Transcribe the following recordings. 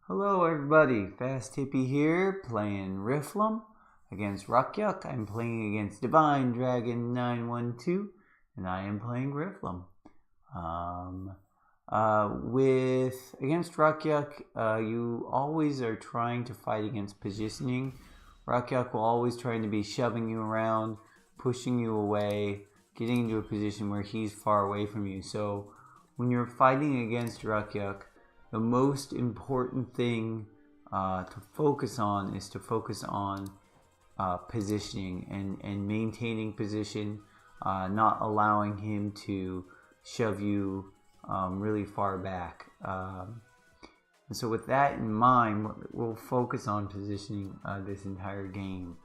Hello everybody, Fast Hippie here, playing Riflam against Rukyuk. I'm playing against Divine Dragon 912, and I am playing Riflam. Against Rukyuk, you always are trying to fight against positioning. Rukyuk will always try to be shoving you around, pushing you away, getting into a position where he's far away from you. So when you're fighting against Rukyuk, the most important thing to focus on is to focus on positioning and maintaining position, not allowing him to shove you really far back. And so with that in mind, we'll focus on positioning this entire game.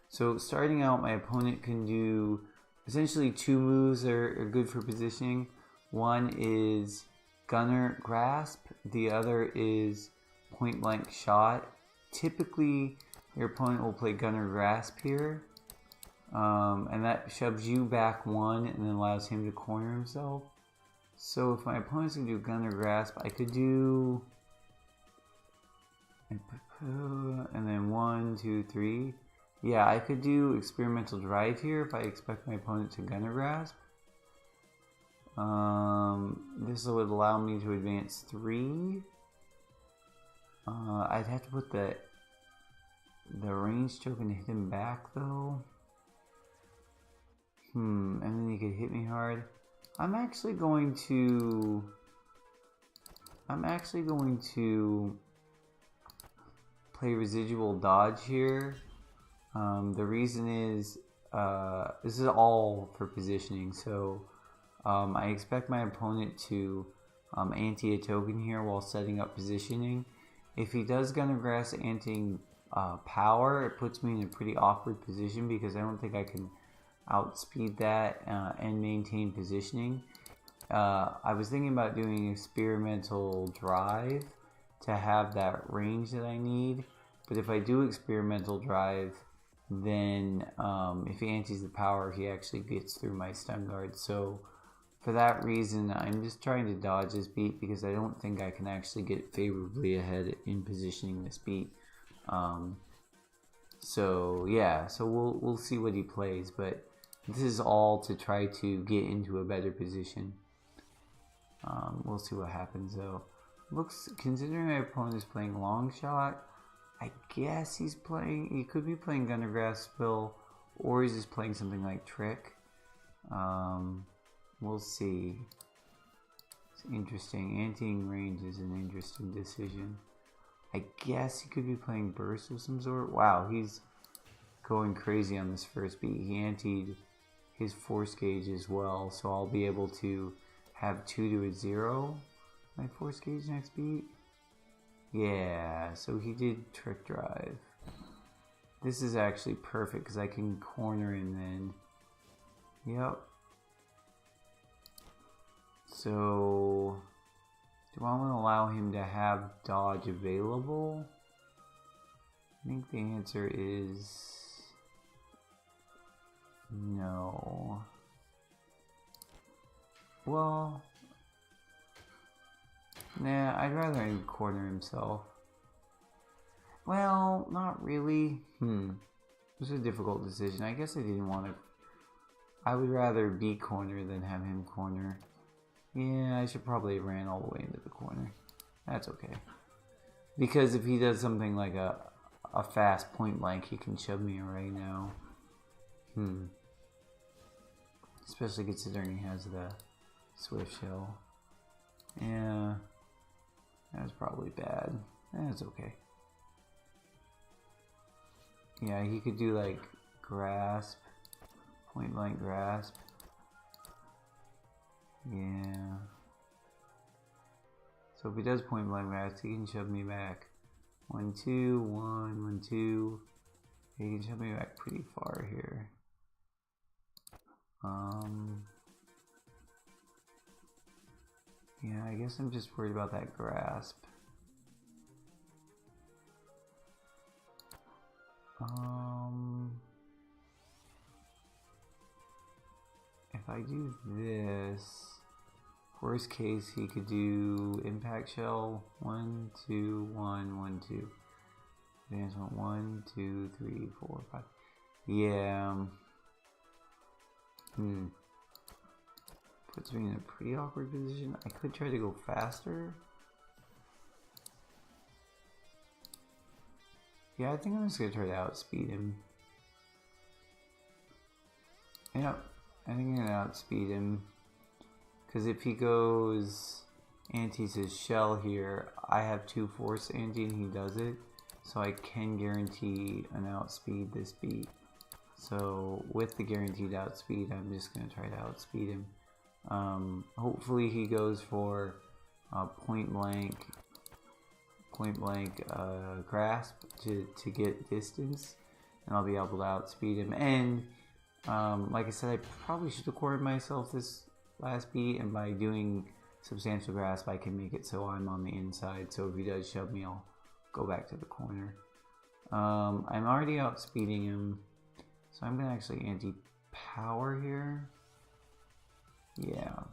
So starting out, my opponent can do essentially two moves that are good for positioning. One is Gunner Grasp, the other is Point Blank Shot. Typically, your opponent will play Gunner Grasp here, and that shoves you back one and then allows him to corner himself. So if my opponent's going to do Gunner Grasp, I could do, and then 1, 2, 3. Yeah, I could do Experimental Drive here if I expect my opponent to Gunner Grasp. This would allow me to advance 3. I'd have to put the range token to hit him back though. And then he could hit me hard. I'm actually going to play Residual Dodge here. The reason is this is all for positioning, so I expect my opponent to ante a token here while setting up positioning. If he does Gunner Grasp anting power, it puts me in a pretty awkward position because I don't think I can outspeed that and maintain positioning. I was thinking about doing Experimental Drive to have that range that I need, but if I do Experimental Drive, then if he antes the power, he actually gets through my stun guard. So for that reason, I'm just trying to dodge this beat because I don't think I can actually get favorably ahead in positioning this beat. So yeah, so we'll see what he plays, but this is all to try to get into a better position. We'll see what happens though. Considering my opponent is playing Long Shot, I guess he could be playing Gunner Grasp still, or he's just playing something like Trick. We'll see. It's interesting. Anteing range is an interesting decision. I guess he could be playing Burst of some sort. Wow, he's going crazy on this first beat. He anteed his Force Gauge as well, so I'll be able to have 2 to a 0 my Force Gauge next beat. Yeah, so he did Trick Drive. This is actually perfect because I can corner him then. Yep. So, do I want to allow him to have dodge available? I think the answer is no. Well, nah, I'd rather him corner himself. Well, not really. It was a difficult decision. I guess I didn't want to. I would rather be corner than have him corner. Yeah, I should probably have ran all the way into the corner. That's okay. Because if he does something like a fast point blank, he can shove me right now. Especially considering he has the Swift Shell. Yeah, that was probably bad. That's okay. Yeah, he could do like Grasp, Point Blank Grasp. Yeah. So if he does Point Blank Grasp, he can shove me back. 1, 2, 1, 1, 2. He can shove me back pretty far here. Yeah, I guess I'm just worried about that Grasp. If I do this, Worst case, he could do impact shell. 1, 2, 1, 1, 2. Advancement 1, 2, 3, 4, 5. Yeah. Puts me in a pretty awkward position. I could try to go faster. Yeah, I think I'm just gonna try to outspeed him. Yep, I think I'm gonna outspeed him. Because if he goes antis his shell here, I have 2 force anti and he does it. So I can guarantee an outspeed this beat. So with the guaranteed outspeed, I'm just going to try to outspeed him. Hopefully he goes for point blank grasp to get distance, and I'll be able to outspeed him. And like I said, I probably should have cornered myself this last beat, and by doing substantial grasp I can make it so I'm on the inside, so if he does shove me I'll go back to the corner. I'm already outspeeding him, so I'm gonna actually anti-power here. Yeah.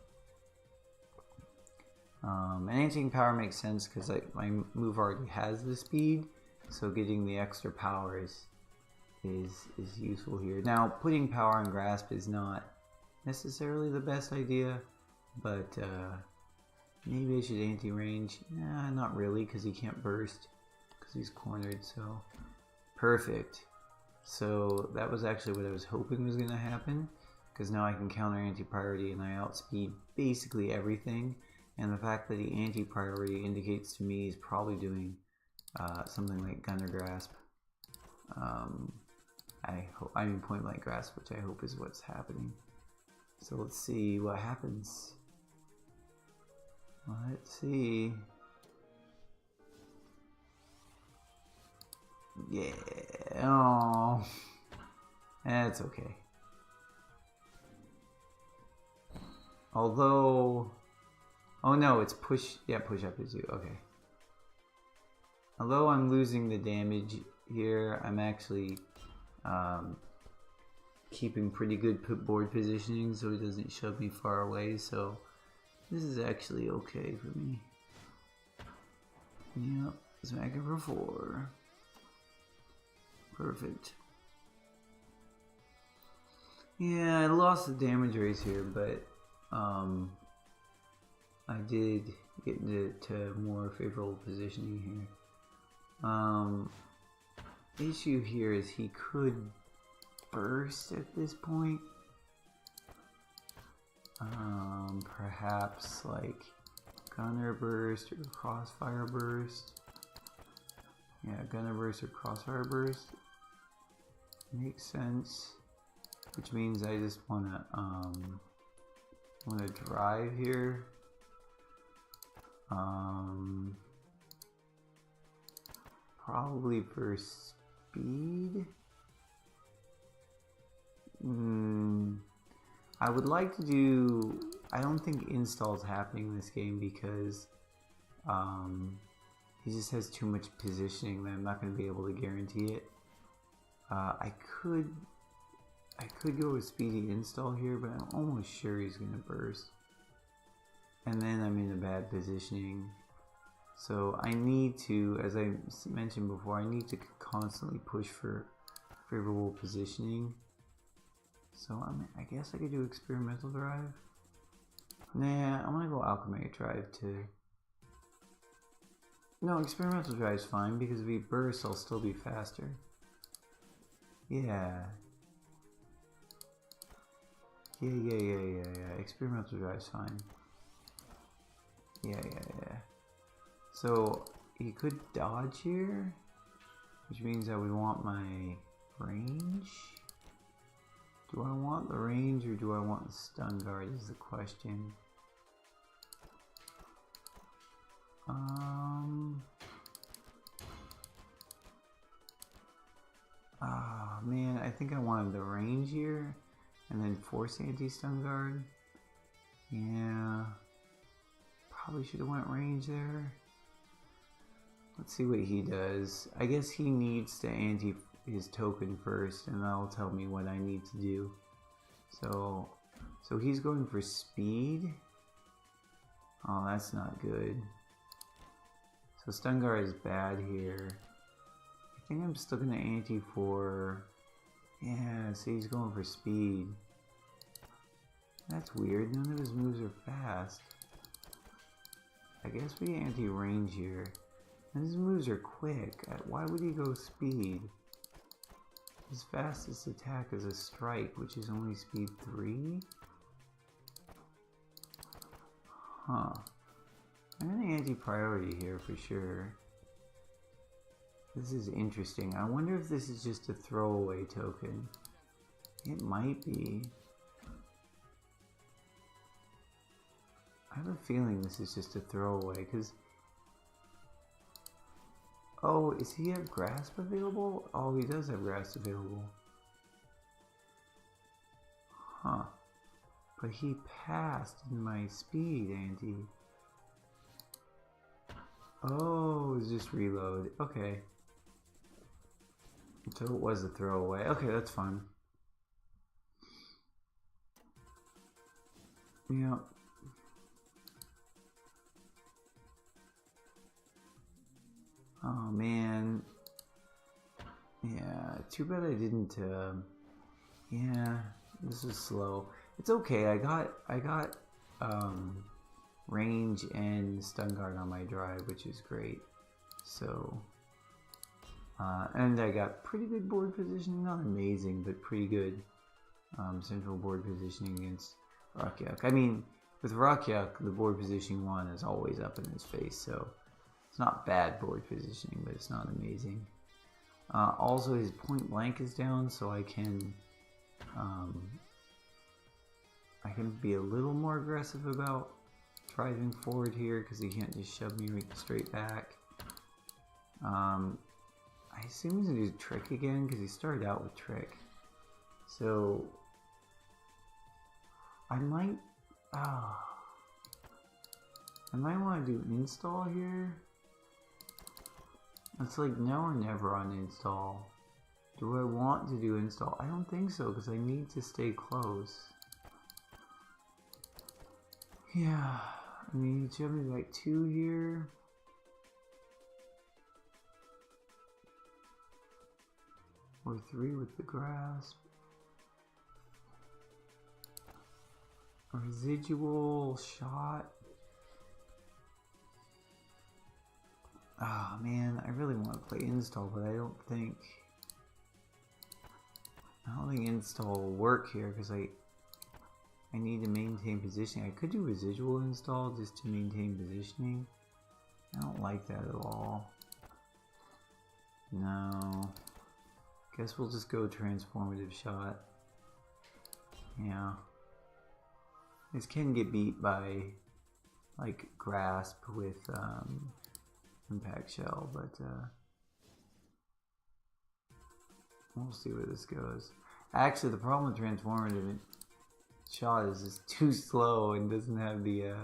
And anti-power makes sense because my move already has the speed, so getting the extra power is useful here. Now, putting power on grasp is not necessarily the best idea, but maybe I should anti-range. Nah, not really, because he can't burst because he's cornered. So perfect. So that was actually what I was hoping was going to happen, because now I can counter anti-priority and I outspeed basically everything. And the fact that he anti-priority indicates to me he's probably doing something like gunner grasp. I mean point blank grasp, which I hope is what's happening. So let's see what happens. Let's see. Yeah. Oh, that's okay. Although, oh no, it's push. Yeah, push up is you. Okay. Although I'm losing the damage here, I'm actually keeping pretty good board positioning, so he doesn't shove me far away. So this is actually okay for me. Yep, smacking for 4. Perfect. Yeah, I lost the damage race here, but I did get into more favorable positioning here. Issue here is he could burst at this point. Perhaps like gunner burst or crossfire burst. Yeah, gunner burst or crossfire burst makes sense. Which means I just wanna drive here. Probably for speed. I would like to do. I don't think install's happening in this game because he just has too much positioning that I'm not going to be able to guarantee it. I could go with speedy install here, but I'm almost sure he's going to burst. And then I'm in a bad positioning. So I need to, as I mentioned before, I need to constantly push for favorable positioning. So I guess I could do experimental drive. Nah, I'm gonna go alchemate drive too. No, experimental drive is fine because if he bursts, I'll still be faster. Yeah. Yeah. Experimental drive is fine. Yeah. So he could dodge here, which means I would want my range. Do I want the range or do I want the stun guard is the question. Ah, man, I think I wanted the range here and then force anti-stun guard. Yeah, probably should have went range there. Let's see what he does. I guess he needs to anti his token first, and that'll tell me what I need to do. So he's going for speed. Oh, that's not good. So stun guard is bad here. I think I'm still gonna ante for... Yeah, see, he's going for speed. That's weird, none of his moves are fast. I guess we anti-range here. And his moves are quick. Why would he go speed? His fastest attack is a strike, which is only speed 3? Huh. I'm gonna anti-priority here for sure. This is interesting. I wonder if this is just a throwaway token. It might be. I have a feeling this is just a throwaway, because... Oh, does he have grasp available? Oh, he does have grasp available. Huh. But he passed in my speed ante. Oh, it's just reload. Okay. So it was a throwaway. Okay, that's fine. Yeah. Oh man. Yeah, too bad I didn't yeah, this is slow. It's okay. I got range and stun guard on my drive, which is great. So and I got pretty good board positioning, not amazing, but pretty good central board positioning against Rukyuk. I mean, with Rukyuk, the board positioning one is always up in his face, so it's not bad board positioning, but it's not amazing. Also, his point blank is down, so I can be a little more aggressive about driving forward here, because he can't just shove me straight back. I assume he's gonna do trick again, because he started out with trick. So I might want to do install here. It's like now or never on install. Do I want to do install? I don't think so, because I need to stay close. Yeah, I mean, you have me like 2 here. Or 3 with the grasp. A residual shot. Oh man, I really want to play install, but I don't think install will work here, because I need to maintain positioning. I could do residual install just to maintain positioning. I don't like that at all. No. Guess we'll just go transformative shot. Yeah. This can get beat by like grasp with impact shell, but we'll see where this goes. Actually, the problem with transformative shot is it's too slow and doesn't have the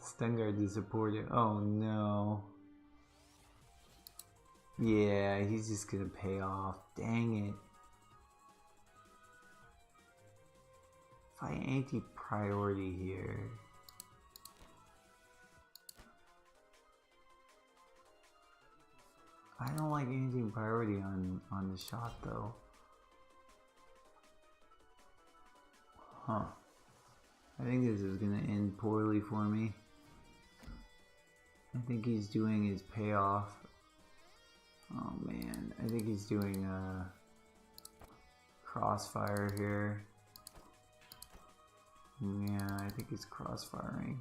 stun guard to support it. Oh no. Yeah, he's just gonna pay off. Dang it. If I anti-priority here. I don't like anti-priority on the shot though. Huh. I think this is gonna end poorly for me. I think he's doing his payoff. Oh man, I think he's doing crossfire here. Yeah, I think he's crossfiring.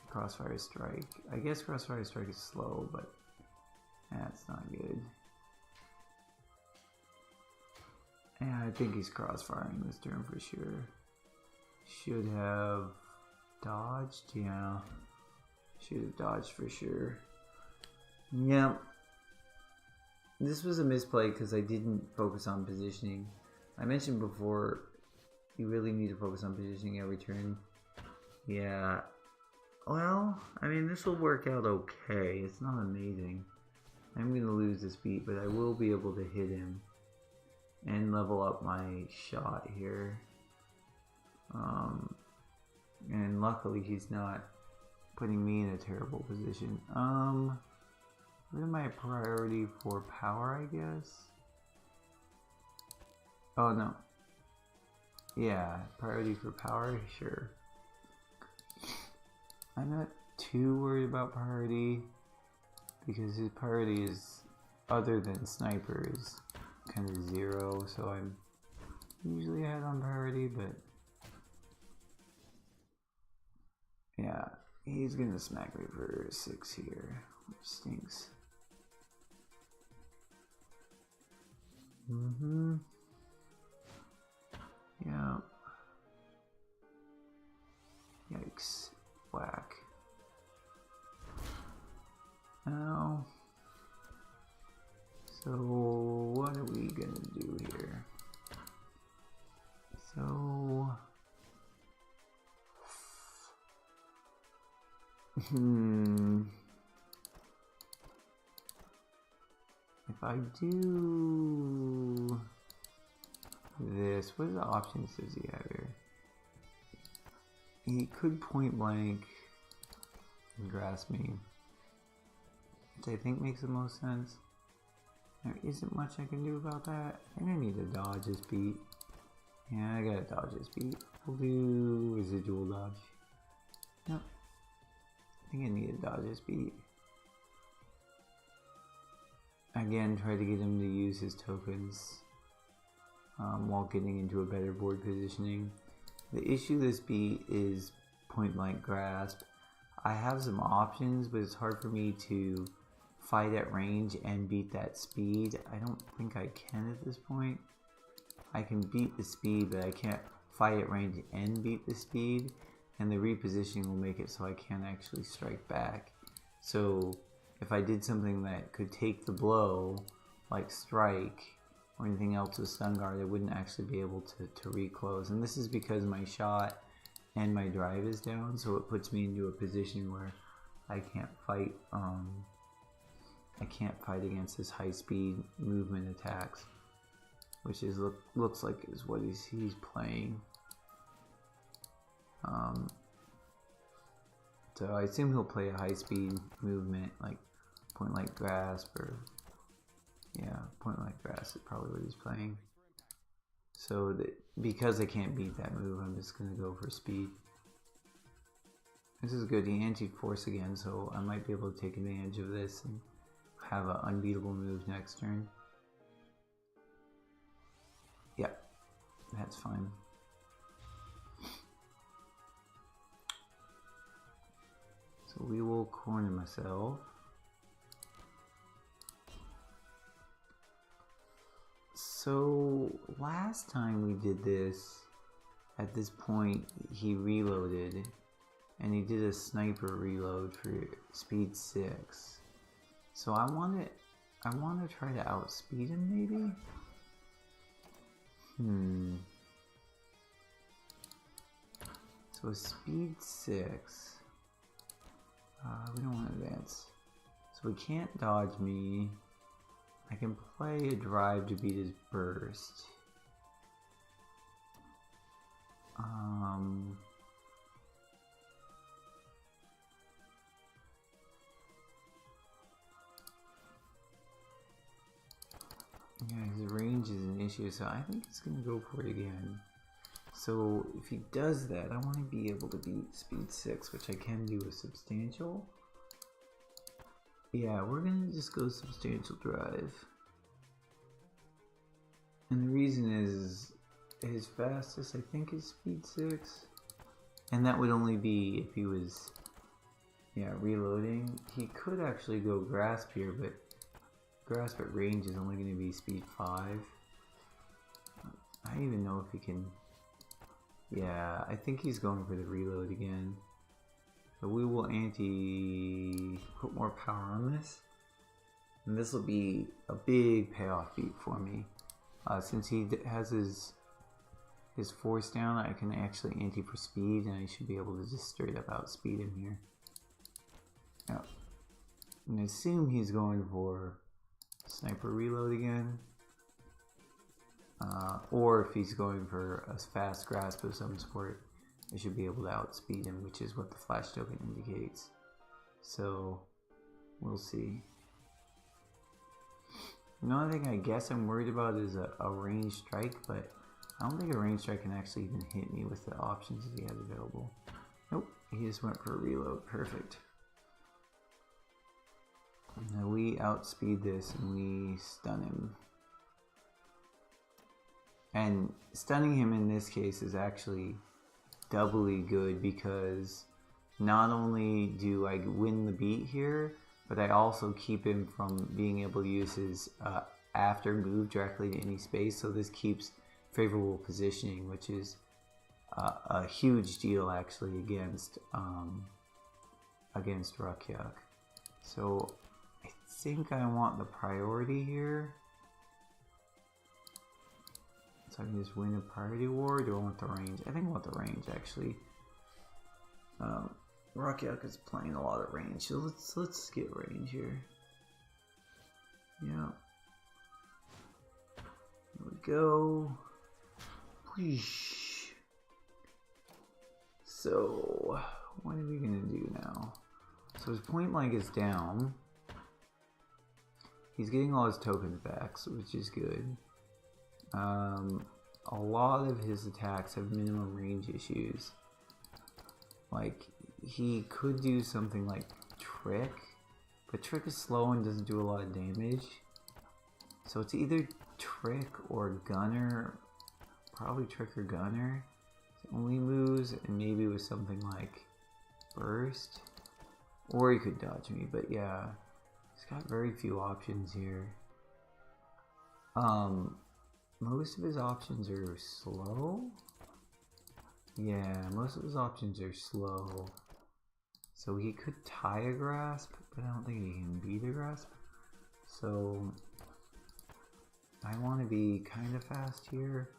Crossfire strike. I guess crossfire strike is slow, but that's not good. Yeah, I think he's crossfiring this turn for sure. Should have dodged, yeah. Should have dodged for sure. Yep. This was a misplay because I didn't focus on positioning. I mentioned before, you really need to focus on positioning every turn. Yeah. Well, I mean, this will work out okay. It's not amazing. I'm going to lose this beat, but I will be able to hit him and level up my shot here. And luckily he's not putting me in a terrible position. What is my priority for power, I guess? Oh no. Yeah, priority for power, sure. I'm not too worried about priority because his priority is, other than sniper, is kind of 0, so I'm usually ahead on priority, but yeah, he's gonna smack me for 6 here, which stinks. Yeah. Yikes. Whack. Now, so what are we gonna do here? So, if I do this, what the options does he have here? He could point blank and grasp me, which I think makes the most sense. There isn't much I can do about that. I think I need to dodge this beat. Yeah, I gotta dodge this beat. We'll do residual dodge. Nope. I think I need to dodge this beat. Again, try to get him to use his tokens while getting into a better board positioning. The issue this beat is point blank grasp. I have some options, but it's hard for me to fight at range and beat that speed. I don't think I can at this point. I can beat the speed, but I can't fight at range and beat the speed, and the repositioning will make it so I can't actually strike back. So if I did something that could take the blow, like strike or anything else with stun guard, I wouldn't actually be able to reclose. And this is because my shot and my drive is down, so it puts me into a position where I can't fight. I can't fight against his high speed movement attacks, which is looks like is what he's playing. So I assume he'll play a high speed movement like point like grasp, or yeah, point like grasp is probably what he's playing. So because I can't beat that move, I'm just gonna go for speed. This is good. He anti-force again, so I might be able to take advantage of this and have an unbeatable move next turn. Yep, that's fine. So we will corner myself. So last time we did this, at this point he reloaded, and he did a sniper reload for speed 6. So I want to try to outspeed him maybe. So speed 6. We don't want to advance. So he can't dodge me. I can play a drive to beat his burst. Yeah, his range is an issue, so I think he's gonna go for it again. So if he does that, I want to be able to beat speed 6, which I can do with substantial. Yeah, we're gonna just go substantial drive. And the reason is his fastest, I think, is speed 6. And that would only be if he was, yeah, reloading. He could actually go grasp here, but grasp at range is only going to be speed 5. I don't even know if he can. Yeah, I think he's going for the reload again. So we will put more power on this. And this will be a big payoff beat for me. Since he has his force down, I can actually anti for speed, and I should be able to just straight up outspeed him here. Now, I'm going to assume he's going for sniper reload again. Or if he's going for a fast grasp of some sort. I should be able to outspeed him, which is what the flash token indicates. So we'll see. The only thing I guess I'm worried about is a ranged strike, but I don't think a ranged strike can actually even hit me with the options that he has available. Nope, he just went for a reload. Perfect. Now we outspeed this and we stun him. And stunning him in this case is actually doubly good because not only do I win the beat here, but I also keep him from being able to use his after move directly to any space. So this keeps favorable positioning, which is a huge deal actually against Rukyuk. So I think I want the priority here. So I can just win a priority war, or do I want the range? I think I want the range actually. Rukyuk is playing a lot of range, so let's get range here. Yeah. Here we go. Whoosh. So what are we gonna do now? So his point blank is down. He's getting all his tokens back, which is good. A lot of his attacks have minimum range issues. Like, he could do something like Trick, but Trick is slow and doesn't do a lot of damage. So it's either Trick or Gunner, probably Trick or Gunner. Only moves, and maybe with something like Burst. Or he could dodge me, but yeah, he's got very few options here. Most of his options are slow. Yeah, most of his options are slow. So he could tie a grasp, but I don't think he can beat a grasp. So I want to be kind of fast here.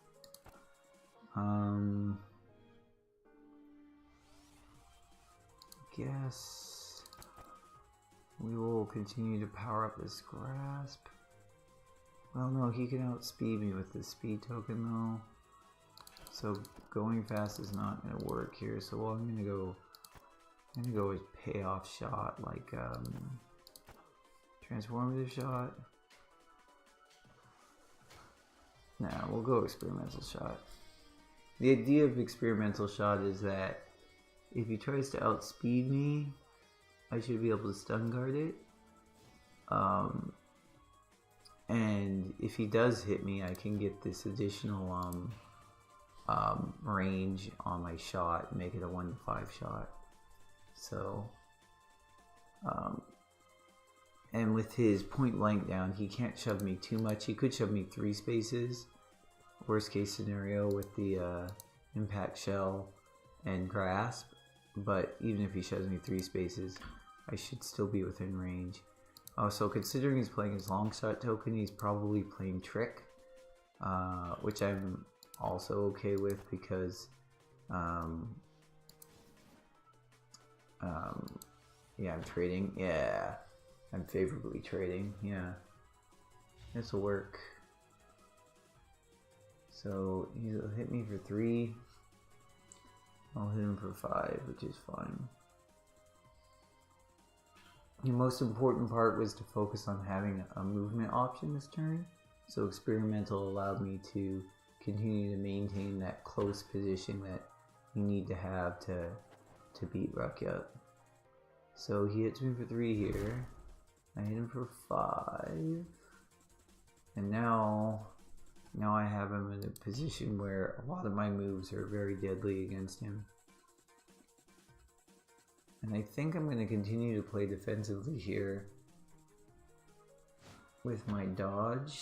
Guess we will continue to power up this grasp. Well, no, he can outspeed me with this speed token though. So going fast is not going to work here. So I'm going to go with payoff shot, like transformative shot. Nah, we'll go experimental shot. The idea of experimental shot is that if he tries to outspeed me, I should be able to stun guard it. And if he does hit me, I can get this additional range on my shot and make it a 1-to-5 shot. So, and with his point blank down, he can't shove me too much. He could shove me 3 spaces, worst case scenario with the impact shell and grasp. But even if he shoves me 3 spaces, I should still be within range. So considering he's playing his long shot token, he's probably playing Trick, which I'm also okay with because, yeah, I'm trading. Yeah, I'm favorably trading. Yeah, this will work. So he'll hit me for 3. I'll hit him for 5, which is fine. The most important part was to focus on having a movement option this turn. So experimental allowed me to continue to maintain that close position that you need to have to beat Rukyuk. So he hits me for 3 here. I hit him for 5. And now I have him in a position where a lot of my moves are very deadly against him. And I think I'm going to continue to play defensively here with my dodge.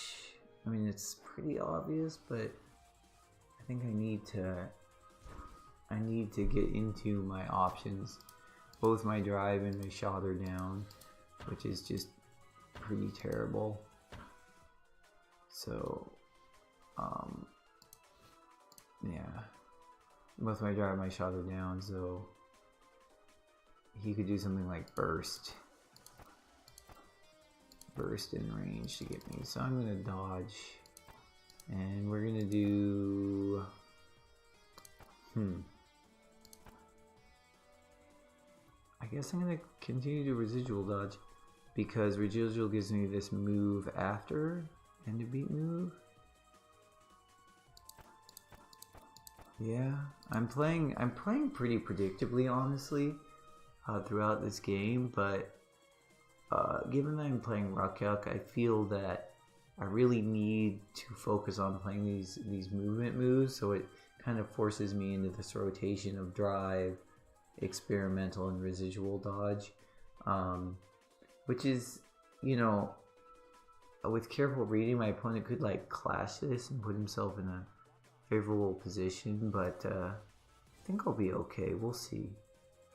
I mean, it's pretty obvious, but I think I need to get into my options. Both my drive and my shot are down, which is just pretty terrible. So, yeah, both my drive and my shot are down, so he could do something like burst in range to get me. So I'm gonna dodge, and we're gonna do I guess I'm gonna continue to residual dodge because residual gives me this move after end of beat move. Yeah, I'm playing pretty predictably, honestly, throughout this game. But given that I'm playing Rukyuk, I feel that I really need to focus on playing these movement moves. So it kind of forces me into this rotation of drive, experimental, and residual dodge, which is, you know, with careful reading, my opponent could like clash this and put himself in a favorable position, but I think I'll be okay. We'll see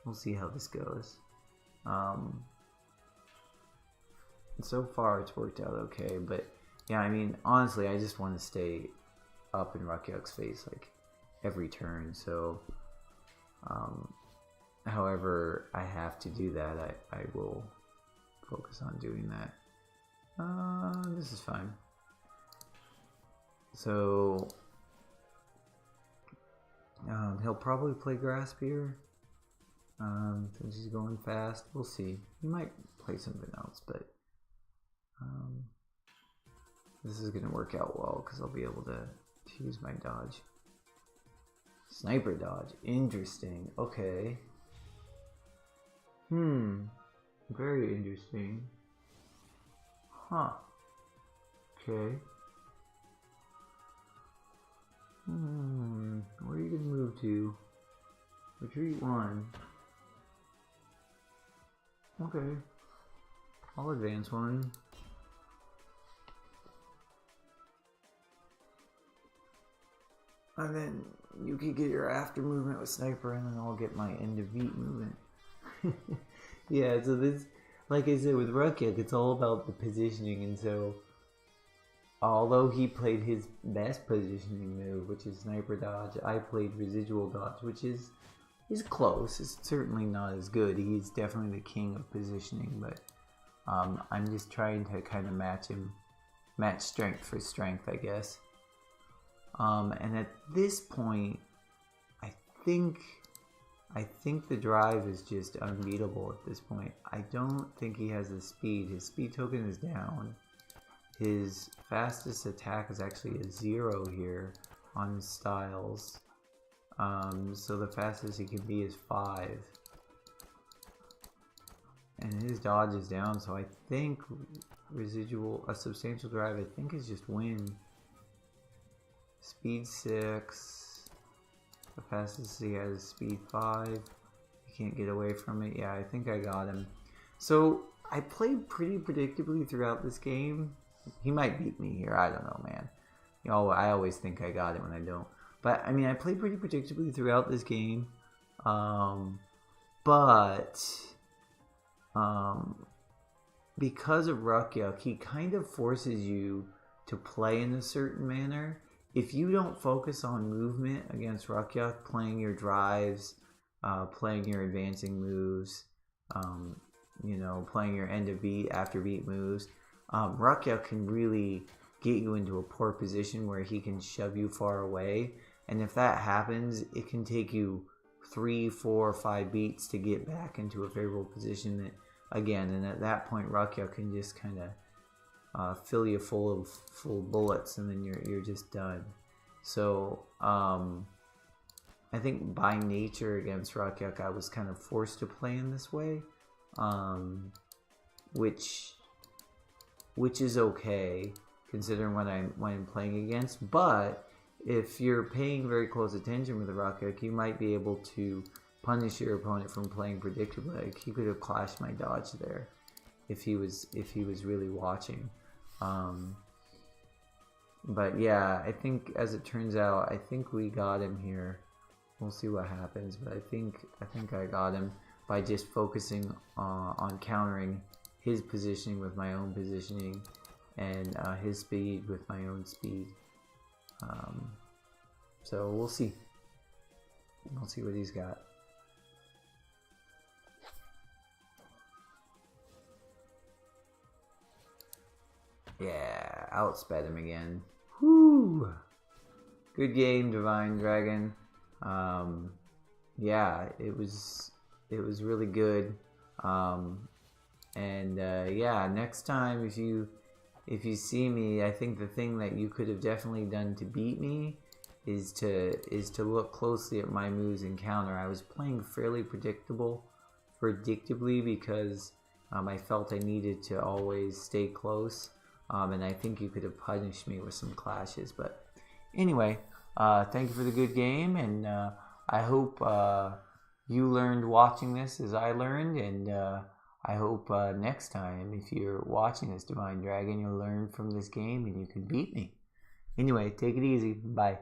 how this goes. So far it's worked out okay, but yeah, I mean, honestly, I just want to stay up in Rukyuk's face like every turn, so however I have to do that, I will focus on doing that. This is fine. So he'll probably play Grasp here since he's going fast. We'll see. He might play something else, but this is going to work out well because I'll be able to use my dodge. Sniper dodge. Interesting. Okay. Very interesting. Huh. Okay. Where are you gonna move to? Retreat 1. Okay. I'll advance 1. And then you could get your after movement with sniper, and then I'll get my end of beat movement. Yeah, so this, like I said, with Rukyuk, it's all about the positioning, and so although he played his best positioning move, which is sniper dodge, I played residual dodge, which is close. It's certainly not as good. He's definitely the king of positioning, but I'm just trying to kind of match strength for strength, I guess. And at this point, I think the drive is just unbeatable at this point. I don't think he has the speed. His speed token is down. His fastest attack is actually a 0 here on his styles. So the fastest he can be is 5. And his dodge is down, so I think a substantial drive, I think, is just win. Speed 6. The fastest he has is speed 5. You can't get away from it. Yeah, I think I got him. So I played pretty predictably throughout this game. He might beat me here. I don't know, man. You know, I always think I got it when I don't. But I mean, I played pretty predictably throughout this game. Because of Rukyuk, he kind of forces you to play in a certain manner. If you don't focus on movement against Rukyuk, playing your drives, playing your advancing moves, you know, playing your end of beat, after beat moves, Rukyuk can really get you into a poor position where he can shove you far away. And if that happens, it can take you 3, 4, 5 beats to get back into a favorable position again. And at that point, Rukyuk can just kind of fill you full of bullets, and then you're just done. So I think by nature against Rukyuk, I was kind of forced to play in this way, which is okay considering what I'm playing against. But if you're paying very close attention with the Rukyuk, you might be able to punish your opponent from playing predictably. Like, he could have clashed my dodge there if he was really watching. But yeah, I think as it turns out, I think we got him here. We'll see what happens, but I think I got him by just focusing on countering his positioning with my own positioning, and his speed with my own speed. So we'll see. We'll see what he's got. Yeah, outsped him again. Whoo! Good game, Divine Dragon. Yeah, it was it was really good. Yeah, next time if you see me, I think the thing that you could have definitely done to beat me is to look closely at my moves and counter. I was playing fairly predictably because I felt I needed to always stay close, and I think you could have punished me with some clashes. But anyway, thank you for the good game, and I hope you learned watching this as I learned, and I hope next time, if you're watching this Divine Dragon, you'll learn from this game and you can beat me. Anyway, take it easy. Bye.